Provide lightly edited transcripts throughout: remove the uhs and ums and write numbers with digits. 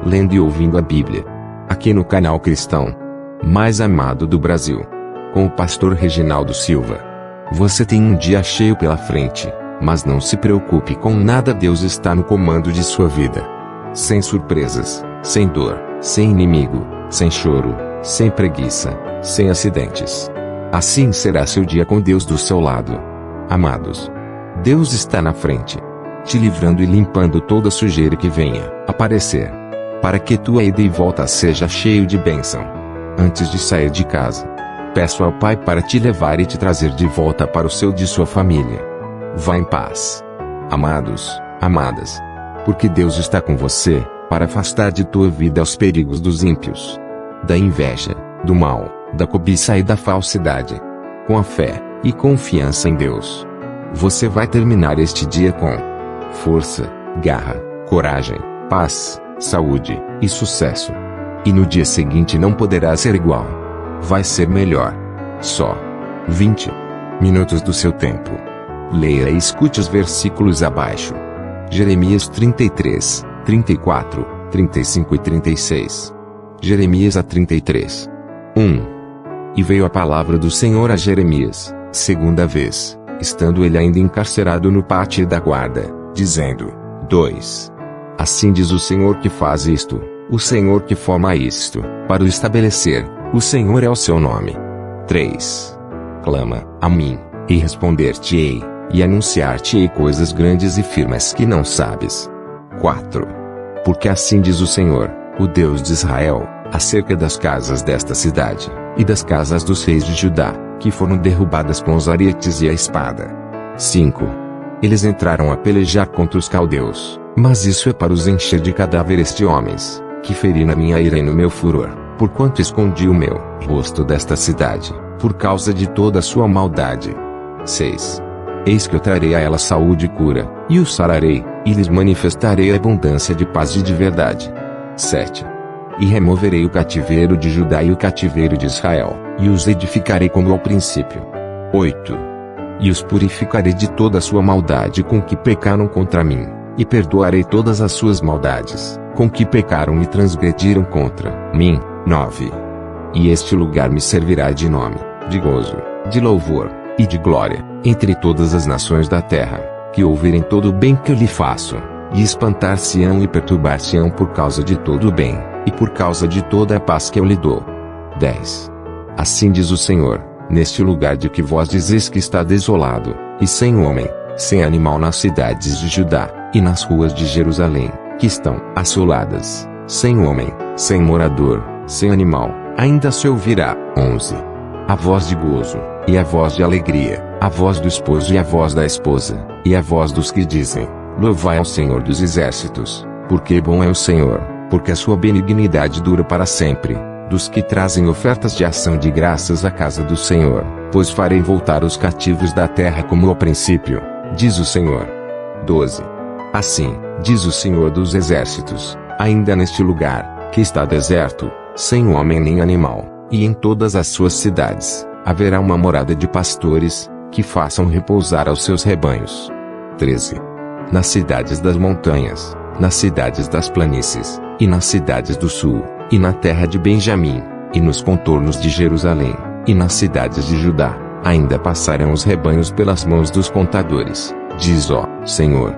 lendo e ouvindo a Bíblia. Aqui no canal cristão mais amado do Brasil, com o pastor Reginaldo Silva. Você tem um dia cheio pela frente, mas não se preocupe com nada, Deus está no comando de sua vida. Sem surpresas, sem dor, sem inimigo, sem choro, sem preguiça, sem acidentes. Assim será seu dia com Deus do seu lado. Amados, Deus está na frente, te livrando e limpando toda sujeira que venha aparecer, para que tua ida e volta seja cheio de bênção. Antes de sair de casa, peço ao Pai para te levar e te trazer de volta para o seio de sua família. Vá em paz. Amados, amadas, porque Deus está com você, para afastar de tua vida os perigos dos ímpios, da inveja, do mal, da cobiça e da falsidade. Com a fé e confiança em Deus, você vai terminar este dia com força, garra, coragem, paz, saúde e sucesso. E no dia seguinte não poderá ser igual. Vai ser melhor. Só 20 minutos do seu tempo. Leia e escute os versículos abaixo. Jeremias 33, 34, 35 e 36. Jeremias 33. 1. E veio a palavra do Senhor a Jeremias, segunda vez, estando ele ainda encarcerado no pátio da guarda, dizendo: 2. Assim diz o Senhor que faz isto, o Senhor que forma isto, para o estabelecer, o Senhor é o seu nome. 3. Clama a mim, e responder-te-ei, e anunciar-te-ei coisas grandes e firmes que não sabes. 4. Porque assim diz o Senhor, o Deus de Israel, acerca das casas desta cidade, e das casas dos reis de Judá, que foram derrubadas com os aretes e a espada. 5. Eles entraram a pelejar contra os caldeus, mas isso é para os encher de cadáveres de homens, que feri na minha ira e no meu furor, porquanto escondi o meu rosto desta cidade, por causa de toda a sua maldade. 6. Eis que eu trarei a ela saúde e cura, e os sararei, e lhes manifestarei a abundância de paz e de verdade. 7. E removerei o cativeiro de Judá e o cativeiro de Israel, e os edificarei como ao princípio. 8. E os purificarei de toda a sua maldade com que pecaram contra mim, e perdoarei todas as suas maldades, com que pecaram e transgrediram contra mim. 9. E este lugar me servirá de nome, de gozo, de louvor, e de glória, entre todas as nações da terra, que ouvirem todo o bem que eu lhe faço, e espantar-se-ão e perturbar-se-ão por causa de todo o bem, e por causa de toda a paz que eu lhe dou. 10. Assim diz o Senhor, neste lugar de que vós dizeis que está desolado, e sem homem, sem animal nas cidades de Judá, e nas ruas de Jerusalém, que estão assoladas, sem homem, sem morador, sem animal, ainda se ouvirá. 11. A voz de gozo, e a voz de alegria, a voz do esposo e a voz da esposa, e a voz dos que dizem: Louvai ao Senhor dos exércitos, porque bom é o Senhor, porque a sua benignidade dura para sempre, dos que trazem ofertas de ação de graças à casa do Senhor, pois farei voltar os cativos da terra como ao princípio, diz o Senhor. 12. Assim, diz o Senhor dos exércitos, ainda neste lugar, que está deserto, sem homem nem animal, e em todas as suas cidades, haverá uma morada de pastores, que façam repousar aos seus rebanhos. 13. Nas cidades das montanhas, nas cidades das planícies, e nas cidades do sul, e na terra de Benjamim, e nos contornos de Jerusalém, e nas cidades de Judá, ainda passarão os rebanhos pelas mãos dos contadores, diz ó Senhor.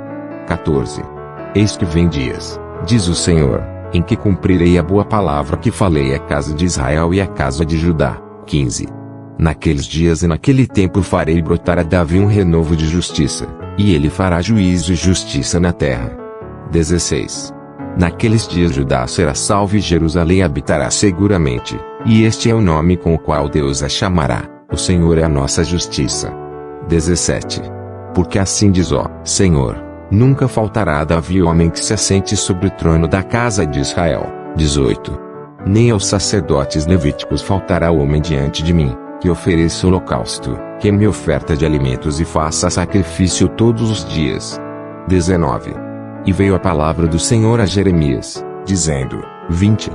14. Eis que vem dias, diz o Senhor, em que cumprirei a boa palavra que falei à casa de Israel e à casa de Judá. 15. Naqueles dias e naquele tempo farei brotar a Davi um renovo de justiça, e ele fará juízo e justiça na terra. 16. Naqueles dias Judá será salvo e Jerusalém habitará seguramente, e este é o nome com o qual Deus a chamará: o Senhor é a nossa justiça. 17. Porque assim diz ó Senhor, nunca faltará a Davi homem que se assente sobre o trono da casa de Israel. 18. Nem aos sacerdotes levíticos faltará homem diante de mim, que ofereça holocausto, queime oferta de alimentos e faça sacrifício todos os dias. 19. E veio a palavra do Senhor a Jeremias, dizendo: 20.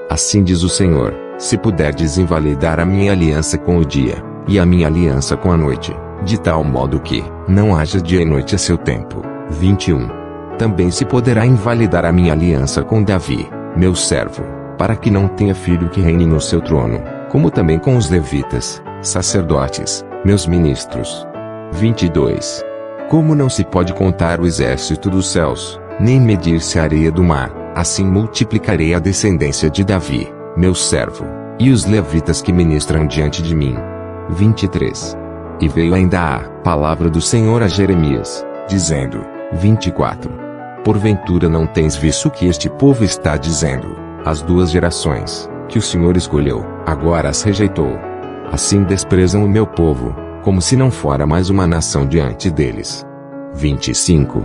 Assim diz o Senhor, se puderdes invalidar a minha aliança com o dia, e a minha aliança com a noite, de tal modo que não haja dia e noite a seu tempo. 21. Também se poderá invalidar a minha aliança com Davi, meu servo, para que não tenha filho que reine no seu trono, como também com os levitas, sacerdotes, meus ministros. 22. Como não se pode contar o exército dos céus, nem medir-se a areia do mar, assim multiplicarei a descendência de Davi, meu servo, e os levitas que ministram diante de mim. 23. E veio ainda a palavra do Senhor a Jeremias, dizendo: 24. Porventura não tens visto o que este povo está dizendo? As duas gerações, que o Senhor escolheu, agora as rejeitou. Assim desprezam o meu povo, como se não fora mais uma nação diante deles. 25.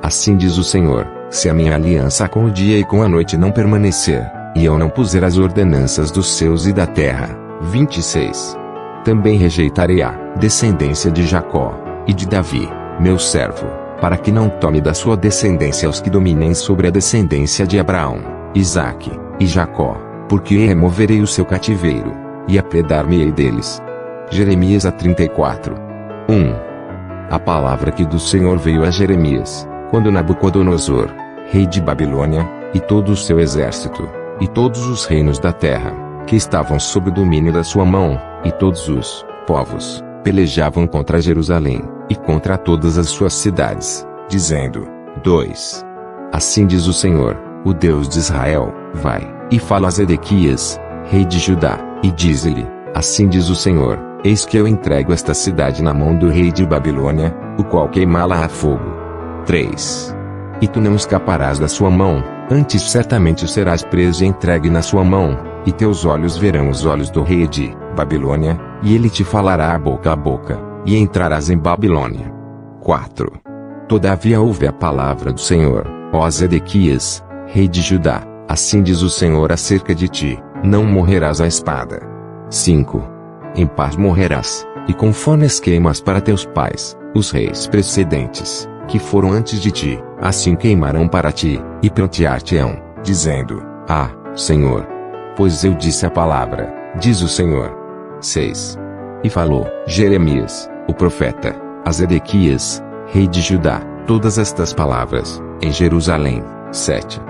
Assim diz o Senhor: se a minha aliança com o dia e com a noite não permanecer, e eu não puser as ordenanças dos céus e da terra. 26. Também rejeitarei a descendência de Jacó, e de Davi, meu servo, para que não tome da sua descendência os que dominem sobre a descendência de Abraão, Isaque e Jacó, porque removerei o seu cativeiro, e apiedar-me-ei deles. Jeremias 34. 1. A palavra que do Senhor veio a Jeremias, quando Nabucodonosor, rei de Babilônia, e todo o seu exército, e todos os reinos da terra, que estavam sob o domínio da sua mão, e todos os povos, pelejavam contra Jerusalém, e contra todas as suas cidades, dizendo: 2. Assim diz o Senhor, o Deus de Israel: vai, e fala a Zedequias, rei de Judá, e diz-lhe: assim diz o Senhor, eis que eu entrego esta cidade na mão do rei de Babilônia, o qual queimá-la a fogo. 3. E tu não escaparás da sua mão, antes certamente serás preso e entregue na sua mão, e teus olhos verão os olhos do rei de Babilônia, e ele te falará a boca, e entrarás em Babilônia. 4. Todavia ouve a palavra do Senhor, ó Zedequias, rei de Judá, assim diz o Senhor acerca de ti: não morrerás à espada. 5. Em paz morrerás, e conforme as queimas para teus pais, os reis precedentes, que foram antes de ti, assim queimarão para ti, e prantear-te-ão, dizendo: ah, Senhor! Pois eu disse a palavra, diz o Senhor. 6. E falou Jeremias, o profeta, a Zedequias, rei de Judá, todas estas palavras, em Jerusalém. 7.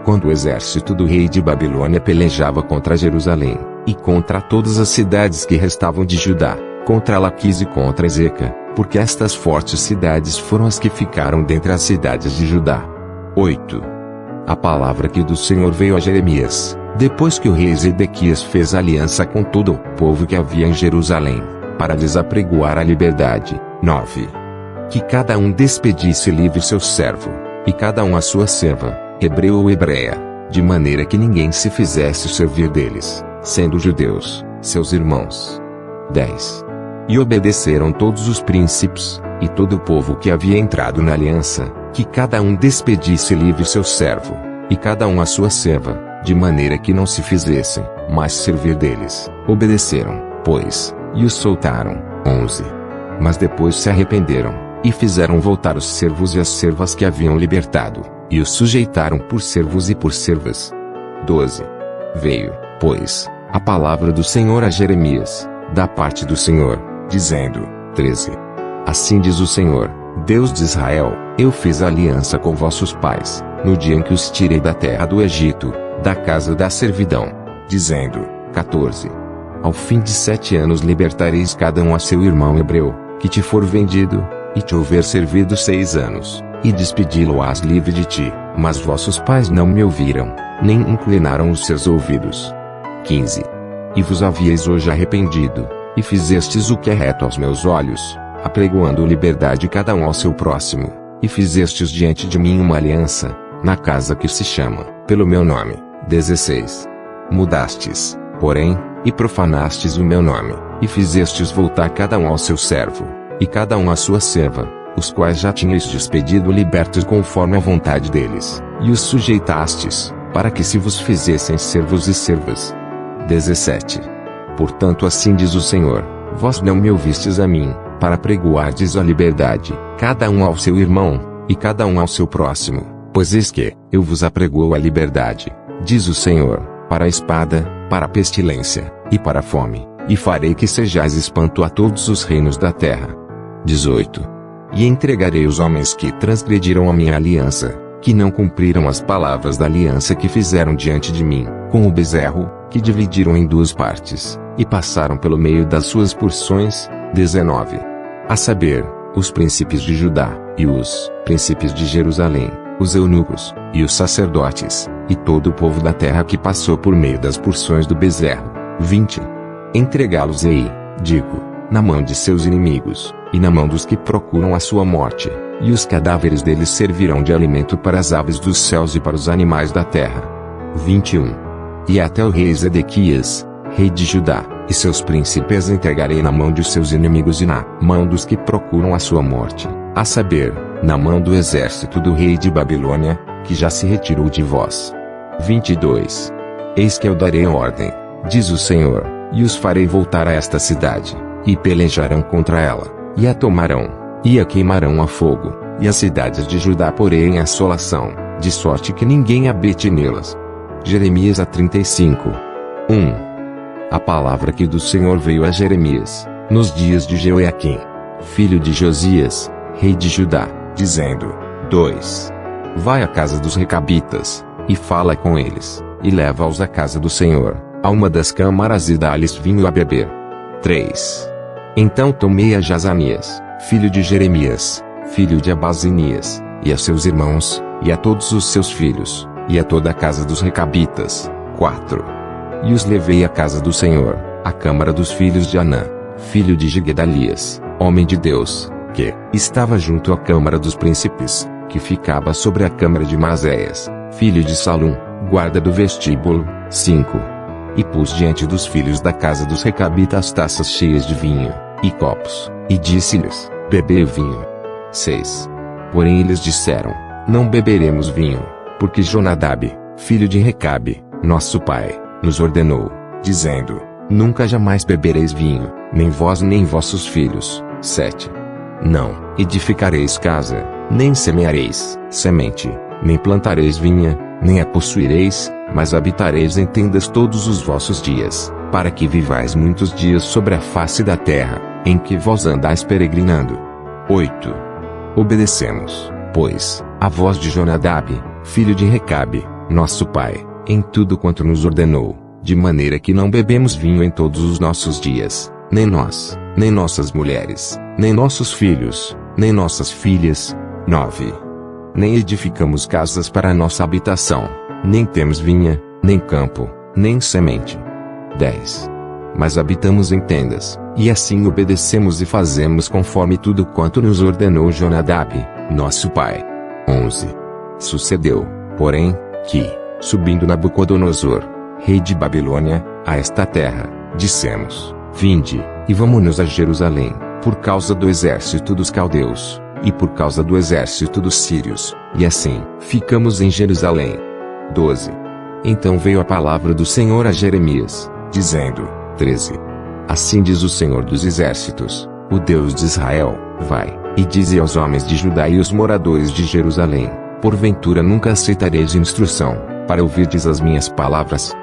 Quando o exército do rei de Babilônia pelejava contra Jerusalém, e contra todas as cidades que restavam de Judá, contra Laquis e contra Ezeca, porque estas fortes cidades foram as que ficaram dentre as cidades de Judá. 8. A palavra que do Senhor veio a Jeremias, depois que o rei Zedequias fez aliança com todo o povo que havia em Jerusalém, para lhes apregoar a liberdade. 9. Que cada um despedisse livre seu servo, e cada um a sua serva, hebreu ou hebreia, de maneira que ninguém se fizesse servir deles, sendo judeus, seus irmãos. 10. E obedeceram todos os príncipes, e todo o povo que havia entrado na aliança, que cada um despedisse livre seu servo, e cada um a sua serva, de maneira que não se fizessem, mas servir deles. Obedeceram, pois, e os soltaram. 11. Mas depois se arrependeram, e fizeram voltar os servos e as servas que haviam libertado, e os sujeitaram por servos e por servas. 12. Veio, pois, a palavra do Senhor a Jeremias, da parte do Senhor, dizendo: 13. Assim diz o Senhor, Deus de Israel: eu fiz aliança com vossos pais, no dia em que os tirei da terra do Egito, da casa da servidão, dizendo: 14. Ao fim de 7 anos libertareis cada um a seu irmão hebreu, que te for vendido, e te houver servido 6 anos, e despedi-lo-ás livre de ti, mas vossos pais não me ouviram, nem inclinaram os seus ouvidos. 15. E vos havíeis hoje arrependido, e fizestes o que é reto aos meus olhos, apregoando liberdade cada um ao seu próximo, e fizestes diante de mim uma aliança, na casa que se chama, pelo meu nome. 16. Mudastes, porém, e profanastes o meu nome, e fizestes voltar cada um ao seu servo, e cada um à sua serva, os quais já tinhas despedido libertos conforme a vontade deles, e os sujeitastes, para que se vos fizessem servos e servas. 17. Portanto assim diz o Senhor, vós não me ouvistes a mim, para pregoardes a liberdade, cada um ao seu irmão, e cada um ao seu próximo, pois eis que, eu vos apregoo a liberdade, diz o Senhor, para a espada, para a pestilência, e para a fome, e farei que sejais espanto a todos os reinos da terra. 18. E entregarei os homens que transgrediram a minha aliança, que não cumpriram as palavras da aliança que fizeram diante de mim, com o bezerro, que dividiram em duas partes, e passaram pelo meio das suas porções. 19. A saber, os príncipes de Judá, e os príncipes de Jerusalém, os eunucos, e os sacerdotes, e todo o povo da terra que passou por meio das porções do bezerro. 20. Entregá-los-ei, digo, na mão de seus inimigos, e na mão dos que procuram a sua morte, e os cadáveres deles servirão de alimento para as aves dos céus e para os animais da terra. 21. E até o rei Zedequias, rei de Judá, e seus príncipes entregarei na mão de seus inimigos e na mão dos que procuram a sua morte, a saber, na mão do exército do rei de Babilônia, que já se retirou de vós. 22. Eis que eu darei ordem, diz o Senhor, e os farei voltar a esta cidade, e pelejarão contra ela, e a tomarão, e a queimarão a fogo, e as cidades de Judá porei em assolação, de sorte que ninguém habite nelas. Jeremias 35. 1. A palavra que do Senhor veio a Jeremias, nos dias de Jeoaquim, filho de Josias, rei de Judá, dizendo: 2. Vai à casa dos recabitas, e fala com eles, e leva-os à casa do Senhor, a uma das câmaras e dá-lhes vinho a beber. 3. Então tomei a Jazanias, filho de Jeremias, filho de Abazinias, e a seus irmãos, e a todos os seus filhos, e a toda a casa dos recabitas. 4. E os levei à casa do Senhor, à câmara dos filhos de Anã, filho de Gedalias, homem de Deus, que estava junto à câmara dos príncipes, que ficava sobre a câmara de Maséias, filho de Salum, guarda do vestíbulo. 5. E pus diante dos filhos da casa dos recabitas taças cheias de vinho, e copos, e disse-lhes: bebei vinho. 6. Porém eles disseram: não beberemos vinho, porque Jonadab, filho de Recabe, nosso pai, nos ordenou, dizendo: nunca jamais bebereis vinho, nem vós nem vossos filhos. 7. Não edificareis casa, nem semeareis semente, nem plantareis vinha, nem a possuireis, mas habitareis em tendas todos os vossos dias, para que vivais muitos dias sobre a face da terra, em que vós andais peregrinando. 8. Obedecemos, pois, a voz de Jonadab, filho de Recabe, nosso pai, em tudo quanto nos ordenou, de maneira que não bebemos vinho em todos os nossos dias, nem nós, nem nossas mulheres, nem nossos filhos, nem nossas filhas. 9. Nem edificamos casas para nossa habitação, nem temos vinha, nem campo, nem semente. 10. Mas habitamos em tendas, e assim obedecemos e fazemos conforme tudo quanto nos ordenou Jonadab, nosso pai. 11. Sucedeu, porém, que, subindo Nabucodonosor, rei de Babilônia, a esta terra, dissemos: vinde, e vamo-nos a Jerusalém, por causa do exército dos caldeus, e por causa do exército dos sírios, e assim, ficamos em Jerusalém. 12. Então veio a palavra do Senhor a Jeremias, dizendo: 13. Assim diz o Senhor dos exércitos, o Deus de Israel: vai, e dize aos homens de Judá e os moradores de Jerusalém: porventura nunca aceitareis instrução, para ouvirdes as minhas palavras?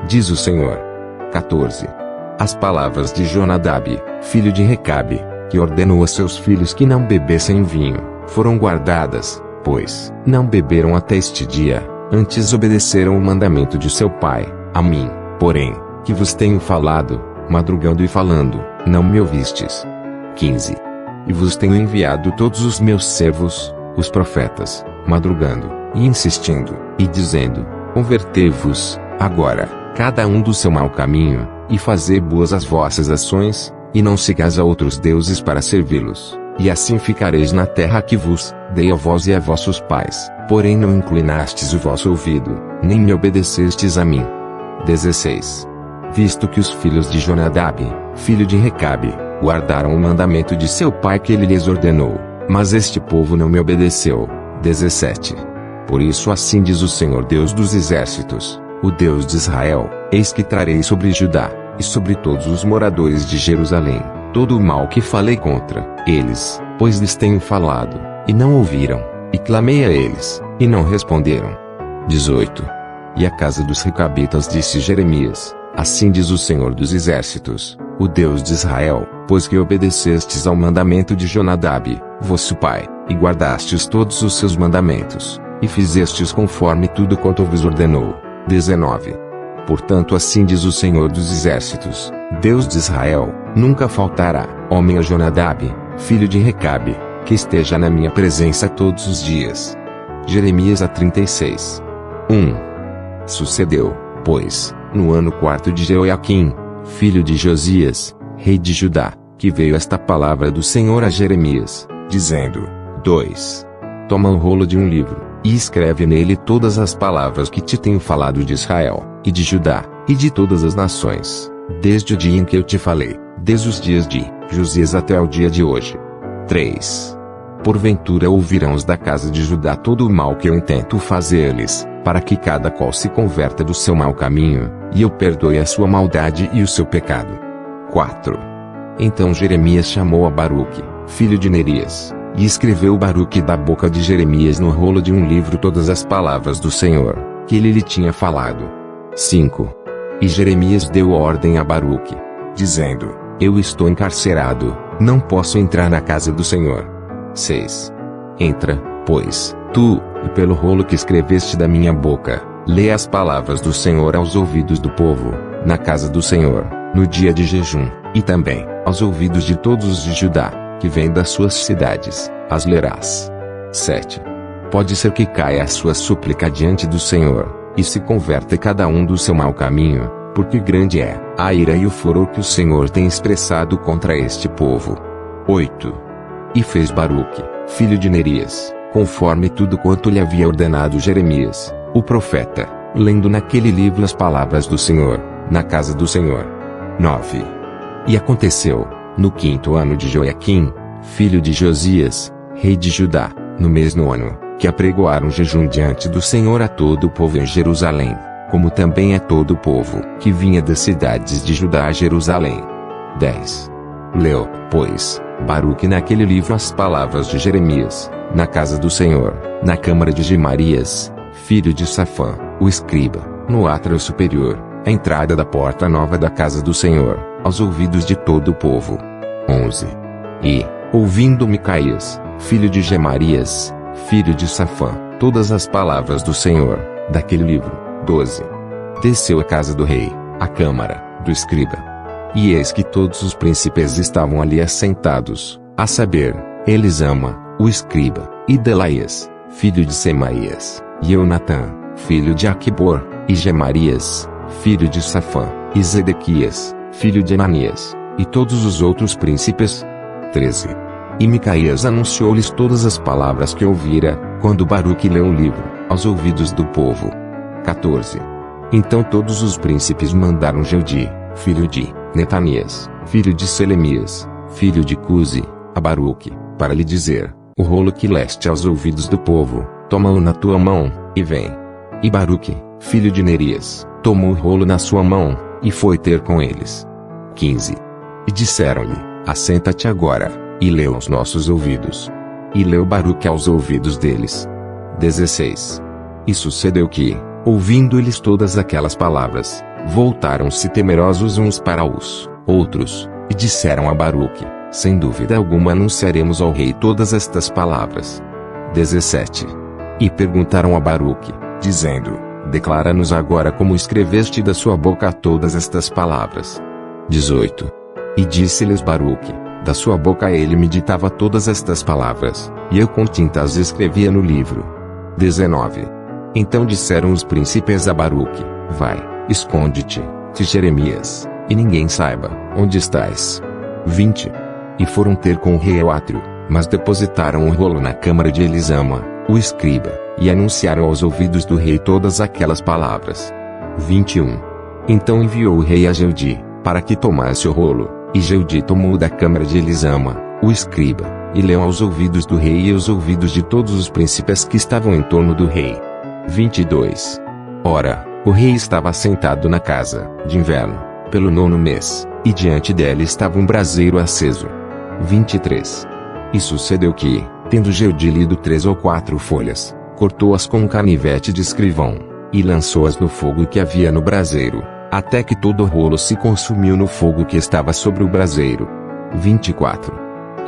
Diz o Senhor. 14. As palavras de Jonadab, filho de Recabe, que ordenou a seus filhos que não bebessem vinho, foram guardadas, pois não beberam até este dia, antes obedeceram o mandamento de seu pai. A mim, porém, que vos tenho falado, madrugando e falando, não me ouvistes. 15. E vos tenho enviado todos os meus servos, os profetas, madrugando, e insistindo, e dizendo: convertei-vos, agora, cada um do seu mau caminho, e fazei boas as vossas ações, e não sigais a outros deuses para servi-los, e assim ficareis na terra que vos dei a vós e a vossos pais, porém não inclinastes o vosso ouvido, nem me obedecestes a mim. 16. Visto que os filhos de Jonadab, filho de Recabe, guardaram o mandamento de seu pai que ele lhes ordenou, mas este povo não me obedeceu. 17. Por isso assim diz o Senhor Deus dos exércitos, o Deus de Israel: eis que trarei sobre Judá, e sobre todos os moradores de Jerusalém, todo o mal que falei contra eles, pois lhes tenho falado, e não ouviram, e clamei a eles, e não responderam. 18. E a casa dos recabitas disse Jeremias: assim diz o Senhor dos exércitos, o Deus de Israel: pois que obedecestes ao mandamento de Jonadab, vosso pai, e guardastes todos os seus mandamentos, e fizestes conforme tudo quanto vos ordenou. 19. Portanto assim diz o Senhor dos Exércitos, Deus de Israel, nunca faltará homem a Jonadab, filho de Recabe, que esteja na minha presença todos os dias. Jeremias 36. 1. Sucedeu, pois, no ano 4 de Jeoiaquim, filho de Josias, rei de Judá, que veio esta palavra do Senhor a Jeremias, dizendo: 2. Toma um rolo de um livro, e escreve nele todas as palavras que te tenho falado de Israel, e de Judá, e de todas as nações, desde o dia em que eu te falei, desde os dias de Josias até o dia de hoje. 3. Porventura ouvirão os da casa de Judá todo o mal que eu intento fazer-lhes, para que cada qual se converta do seu mau caminho, e eu perdoe a sua maldade e o seu pecado. 4. Então Jeremias chamou a Baruque, filho de Nerias, e escreveu Baruque da boca de Jeremias no rolo de um livro todas as palavras do Senhor, que ele lhe tinha falado. 5. E Jeremias deu ordem a Baruque, dizendo: Eu estou encarcerado, não posso entrar na casa do Senhor. 6. Entra, pois, tu, e pelo rolo que escreveste da minha boca, lê as palavras do Senhor aos ouvidos do povo, na casa do Senhor, no dia de jejum, e também, aos ouvidos de todos os de Judá, que vêm das suas cidades, as lerás. 7. Pode ser que caia a sua súplica diante do Senhor, e se converta cada um do seu mau caminho, porque grande é a ira e o furor que o Senhor tem expressado contra este povo. 8. E fez Baruque, filho de Nerias, conforme tudo quanto lhe havia ordenado Jeremias, o profeta, lendo naquele livro as palavras do Senhor, na casa do Senhor. 9. E aconteceu, no 5º ano de Joiaquim, filho de Josias, rei de Judá, no mesmo ano, que apregoaram jejum diante do Senhor a todo o povo em Jerusalém, como também a todo o povo que vinha das cidades de Judá a Jerusalém. 10. Leu, pois, Baruque naquele livro as palavras de Jeremias, na casa do Senhor, na câmara de Gemarias, filho de Safã, o escriba, no átrio superior, à entrada da porta nova da casa do Senhor, aos ouvidos de todo o povo. 11. E, ouvindo Micaías, filho de Gemarias, filho de Safã, todas as palavras do Senhor, daquele livro. 12. Desceu à casa do rei, à câmara do escriba. E eis que todos os príncipes estavam ali assentados, a saber, Elisama, o escriba, e Delaías, filho de Semaías, e Eunatã, filho de Aquibor, e Gemarias, filho de Safã, e Zedequias, filho de Ananias, e todos os outros príncipes. 13. E Micaías anunciou-lhes todas as palavras que ouvira, quando Baruque leu o livro, aos ouvidos do povo. 14. Então todos os príncipes mandaram Jeudi, filho de Netanias, filho de Selemias, filho de Cusi, a Baruque, para lhe dizer: O rolo que leste aos ouvidos do povo, toma-o na tua mão, e vem. E Baruque, filho de Nerias, tomou o rolo na sua mão, e foi ter com eles. 15. E disseram-lhe: Assenta-te agora, e lê aos nossos ouvidos. E leu Baruque aos ouvidos deles. 16. E sucedeu que, ouvindo eles todas aquelas palavras, voltaram-se temerosos uns para os outros, e disseram a Baruque: Sem dúvida alguma anunciaremos ao rei todas estas palavras. 17. E perguntaram a Baruque, dizendo: Declara-nos agora como escreveste da sua boca todas estas palavras. 18. E disse-lhes Baruque: Da sua boca ele me ditava todas estas palavras, e eu com tinta as escrevia no livro. 19. Então disseram os príncipes a Baruque: Vai, esconde-te, de Jeremias, e ninguém saiba onde estás. 20. E foram ter com o rei ao átrio, mas depositaram o rolo na câmara de Elisama, o escriba, e anunciaram aos ouvidos do rei todas aquelas palavras. 21. Então enviou o rei a Jeudi, para que tomasse o rolo, e Jeudi tomou da câmara de Elisama, o escriba, e leu aos ouvidos do rei e aos ouvidos de todos os príncipes que estavam em torno do rei. 22. Ora, o rei estava assentado na casa, de inverno, pelo 9º mês, e diante dele estava um braseiro aceso. 23. E sucedeu que, tendo Jeudi lido 3 ou 4 folhas, cortou-as com um canivete de escrivão, e lançou-as no fogo que havia no braseiro, até que todo o rolo se consumiu no fogo que estava sobre o braseiro. 24.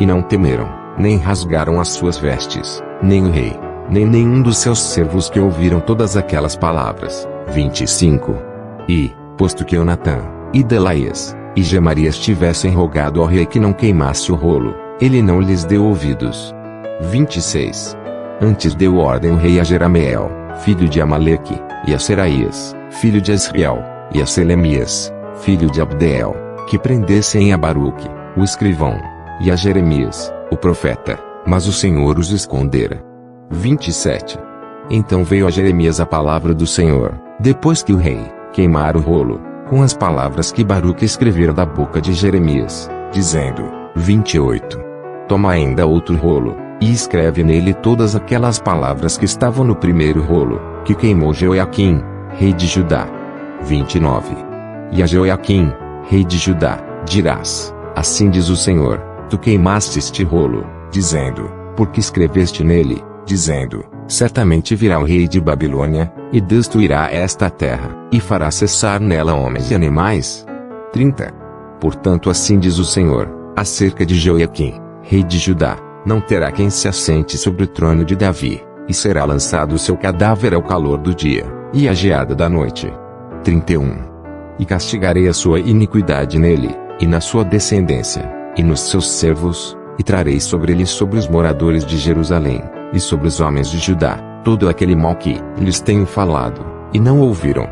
E não temeram, nem rasgaram as suas vestes, nem o rei, nem nenhum dos seus servos que ouviram todas aquelas palavras. 25. E, posto que Jonatã, e Delaias, e Gemarias tivessem rogado ao rei que não queimasse o rolo, ele não lhes deu ouvidos. 26. Antes deu ordem o rei a Jerameel, filho de Amaleque, e a Seraías, filho de Asriel, e a Selemias, filho de Abdeel, que prendessem a Baruque, o escrivão, e a Jeremias, o profeta, mas o Senhor os escondera. 27. Então veio a Jeremias a palavra do Senhor, depois que o rei queimara o rolo, com as palavras que Baruque escrevera da boca de Jeremias, dizendo: 28. Toma ainda outro rolo, e escreve nele todas aquelas palavras que estavam no primeiro rolo, que queimou Jeoiaquim, rei de Judá. 29. E a Jeoiaquim, rei de Judá, dirás: assim diz o Senhor, tu queimaste este rolo, dizendo, porque escreveste nele, dizendo, certamente virá o rei de Babilônia, e destruirá esta terra, e fará cessar nela homens e animais. 30. Portanto assim diz o Senhor, acerca de Jeoiaquim, rei de Judá, não terá quem se assente sobre o trono de Davi, e será lançado o seu cadáver ao calor do dia, e à geada da noite. 31. E castigarei a sua iniquidade nele, e na sua descendência, e nos seus servos, e trarei sobre ele sobre os moradores de Jerusalém, e sobre os homens de Judá, todo aquele mal que lhes tenho falado, e não ouviram.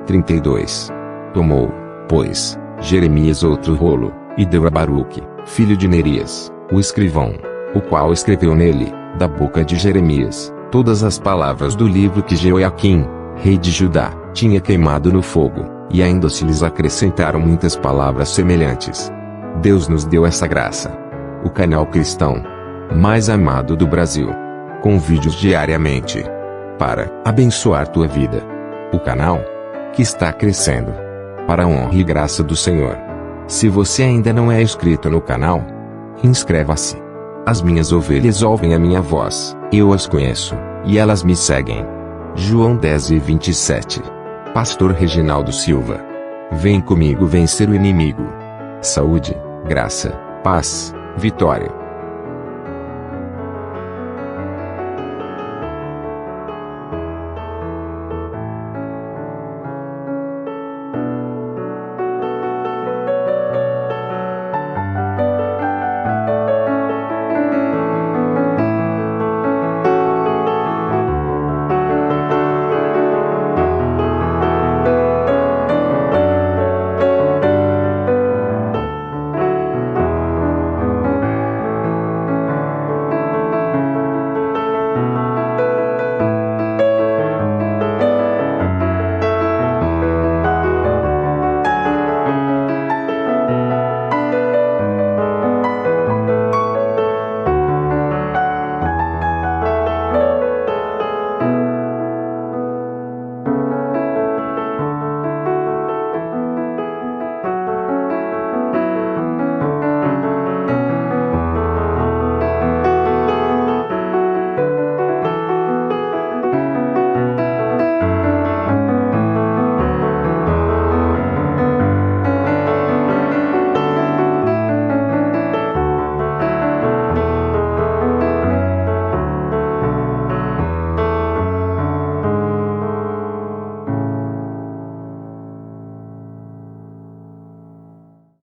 32. Tomou, pois, Jeremias outro rolo, e deu a Baruque, filho de Nerias, o escrivão, o qual escreveu nele, da boca de Jeremias, todas as palavras do livro que Jeoiaquim, rei de Judá, tinha queimado no fogo, e ainda se lhes acrescentaram muitas palavras semelhantes. Deus nos deu essa graça. O canal cristão mais amado do Brasil, com vídeos diariamente, para abençoar tua vida. O canal que está crescendo, para a honra e graça do Senhor. Se você ainda não é inscrito no canal, inscreva-se. As minhas ovelhas ouvem a minha voz, eu as conheço, e elas me seguem. João 10:27. Pastor Reginaldo Silva. Vem comigo vencer o inimigo. Saúde, graça, paz, vitória.